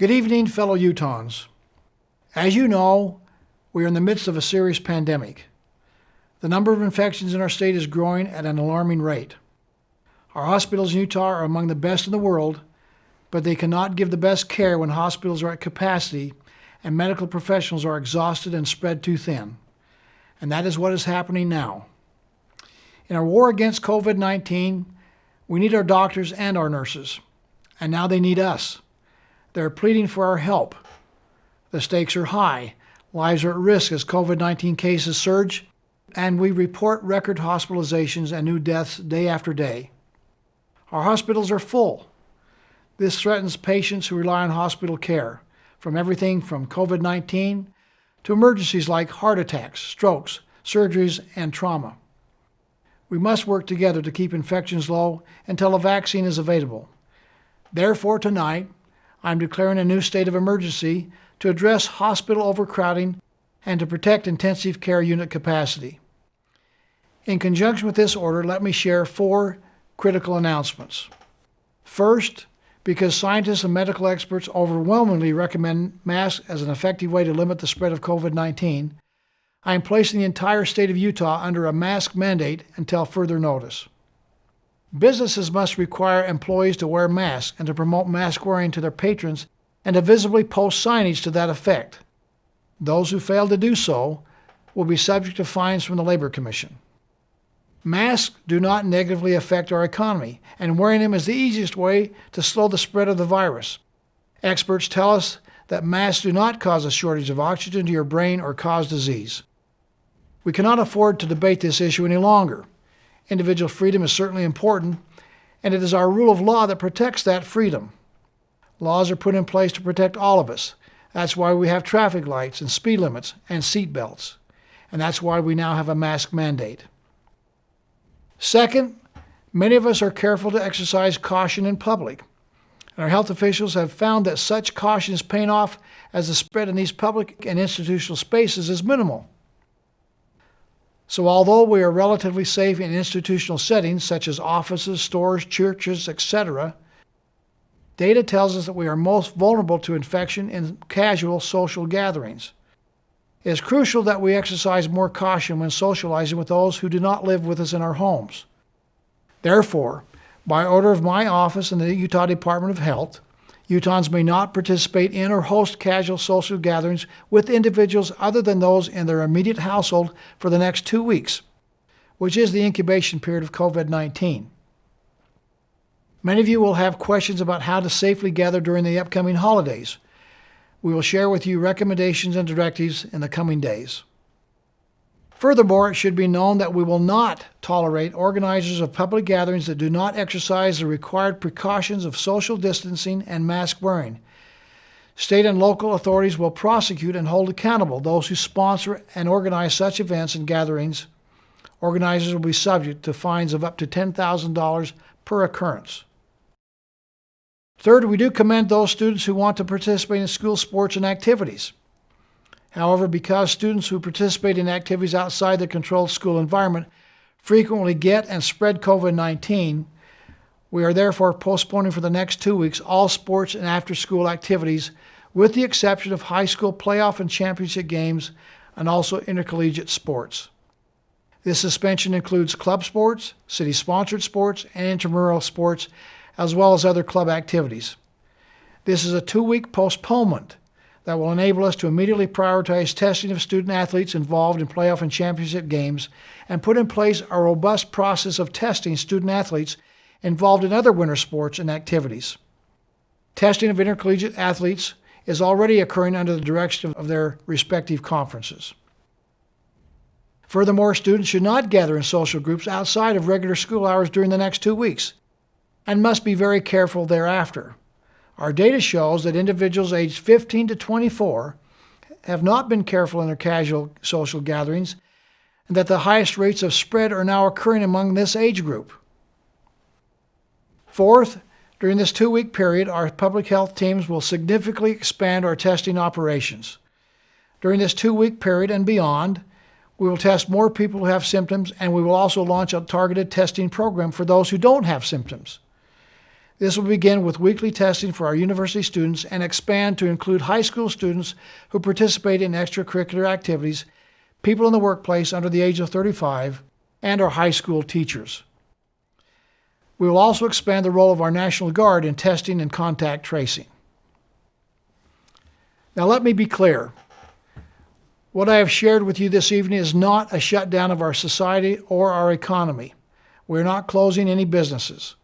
Good evening, fellow Utahns. As you know, we are in the midst of a serious pandemic. The number of infections in our state is growing at an alarming rate. Our hospitals in Utah are among the best in the world, but they cannot give the best care when hospitals are at capacity and medical professionals are exhausted and spread too thin. And that is what is happening now. In our war against COVID-19, we need our doctors and our nurses, and now they need us. They're pleading for our help. The stakes are high. Lives are at risk as COVID-19 cases surge, and we report record hospitalizations and new deaths day after day. Our hospitals are full. This threatens patients who rely on hospital care, from everything from COVID-19 to emergencies like heart attacks, strokes, surgeries, and trauma. We must work together to keep infections low until a vaccine is available. Therefore, tonight, I'm declaring a new state of emergency to address hospital overcrowding and to protect intensive care unit capacity. In conjunction with this order, let me share 4 critical announcements. First, because scientists and medical experts overwhelmingly recommend masks as an effective way to limit the spread of COVID-19, I am placing the entire state of Utah under a mask mandate until further notice. Businesses must require employees to wear masks and to promote mask wearing to their patrons and to visibly post signage to that effect. Those who fail to do so will be subject to fines from the Labor Commission. Masks do not negatively affect our economy, and wearing them is the easiest way to slow the spread of the virus. Experts tell us that masks do not cause a shortage of oxygen to your brain or cause disease. We cannot afford to debate this issue any longer. Individual freedom is certainly important, and it is our rule of law that protects that freedom. Laws are put in place to protect all of us. That's why we have traffic lights and speed limits and seat belts. And that's why we now have a mask mandate. Second, many of us are careful to exercise caution in public. And our health officials have found that such caution is paying off as the spread in these public and institutional spaces is minimal. So although we are relatively safe in institutional settings such as offices, stores, churches, etc., data tells us that we are most vulnerable to infection in casual social gatherings. It is crucial that we exercise more caution when socializing with those who do not live with us in our homes. Therefore, by order of my office and the Utah Department of Health, Utahns may not participate in or host casual social gatherings with individuals other than those in their immediate household for the next 2 weeks, which is the incubation period of COVID-19. Many of you will have questions about how to safely gather during the upcoming holidays. We will share with you recommendations and directives in the coming days. Furthermore, it should be known that we will not tolerate organizers of public gatherings that do not exercise the required precautions of social distancing and mask wearing. State and local authorities will prosecute and hold accountable those who sponsor and organize such events and gatherings. Organizers will be subject to fines of up to $10,000 per occurrence. Third, we do commend those students who want to participate in school sports and activities. However, because students who participate in activities outside the controlled school environment frequently get and spread COVID-19, we are therefore postponing for the next 2 weeks all sports and after-school activities, with the exception of high school playoff and championship games and also intercollegiate sports. This suspension includes club sports, city-sponsored sports, and intramural sports, as well as other club activities. This is a 2-week postponement that will enable us to immediately prioritize testing of student athletes involved in playoff and championship games and put in place a robust process of testing student athletes involved in other winter sports and activities. Testing of intercollegiate athletes is already occurring under the direction of their respective conferences. Furthermore, students should not gather in social groups outside of regular school hours during the next 2 weeks and must be very careful thereafter. Our data shows that individuals aged 15 to 24 have not been careful in their casual social gatherings, and that the highest rates of spread are now occurring among this age group. Fourth, during this 2-week period, our public health teams will significantly expand our testing operations. During this 2-week period and beyond, we will test more people who have symptoms, and we will also launch a targeted testing program for those who don't have symptoms. This will begin with weekly testing for our university students and expand to include high school students who participate in extracurricular activities, people in the workplace under the age of 35, and our high school teachers. We will also expand the role of our National Guard in testing and contact tracing. Now let me be clear. What I have shared with you this evening is not a shutdown of our society or our economy. We're not closing any businesses.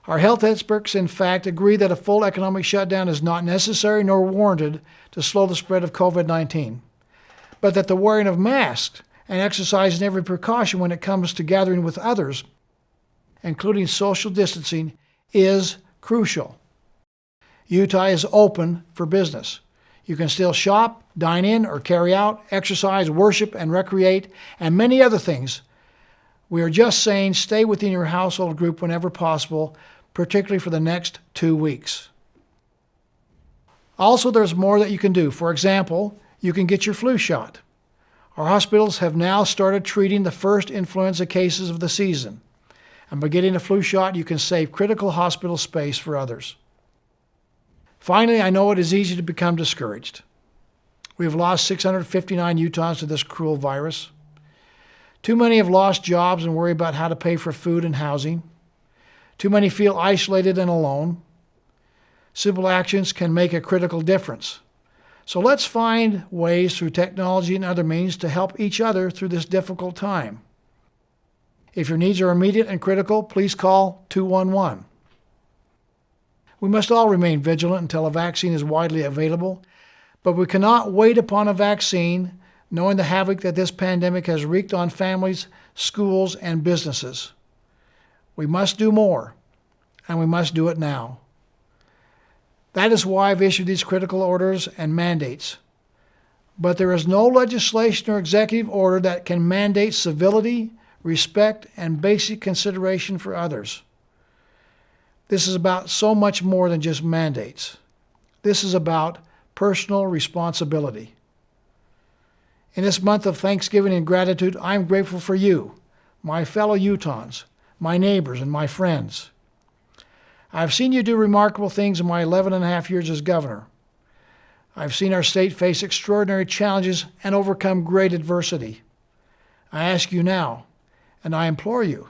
Our health experts, in fact, agree that a full economic shutdown is not necessary nor warranted to slow the spread of COVID-19, but that the wearing of masks and exercising every precaution when it comes to gathering with others, including social distancing, is crucial. Utah is open for business. You can still shop, dine in, or carry out, exercise, worship, and recreate, and many other things. We are just saying stay within your household group whenever possible, particularly for the next 2 weeks. Also, there's more that you can do. For example, you can get your flu shot. Our hospitals have now started treating the first influenza cases of the season. And by getting a flu shot, you can save critical hospital space for others. Finally, I know it is easy to become discouraged. We have lost 659 Utahns to this cruel virus. Too many have lost jobs and worry about how to pay for food and housing. Too many feel isolated and alone. Simple actions can make a critical difference. So let's find ways through technology and other means to help each other through this difficult time. If your needs are immediate and critical, please call 211. We must all remain vigilant until a vaccine is widely available, but we cannot wait upon a vaccine knowing the havoc that this pandemic has wreaked on families, schools, and businesses. We must do more, and we must do it now. That is why I've issued these critical orders and mandates. But there is no legislation or executive order that can mandate civility, respect, and basic consideration for others. This is about so much more than just mandates. This is about personal responsibility. In this month of Thanksgiving and gratitude, I am grateful for you, my fellow Utahns, my neighbors, and my friends. I've seen you do remarkable things in my 11 and a half years as governor. I've seen our state face extraordinary challenges and overcome great adversity. I ask you now, and I implore you,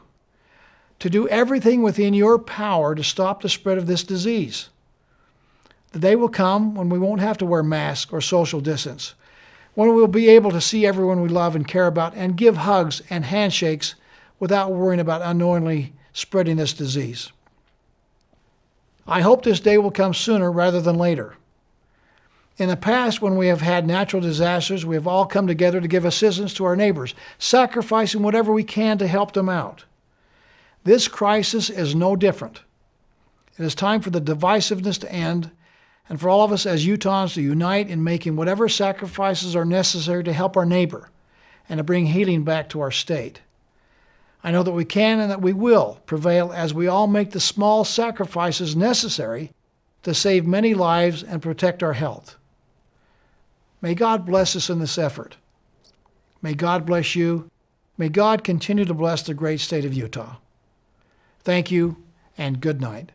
to do everything within your power to stop the spread of this disease. The day will come when we won't have to wear masks or social distance, when we'll be able to see everyone we love and care about and give hugs and handshakes without worrying about unknowingly spreading this disease. I hope this day will come sooner rather than later. In the past, when we have had natural disasters, we have all come together to give assistance to our neighbors, sacrificing whatever we can to help them out. This crisis is no different. It is time for the divisiveness to end and for all of us as Utahns to unite in making whatever sacrifices are necessary to help our neighbor and to bring healing back to our state. I know that we can and that we will prevail as we all make the small sacrifices necessary to save many lives and protect our health. May God bless us in this effort. May God bless you. May God continue to bless the great state of Utah. Thank you, and good night.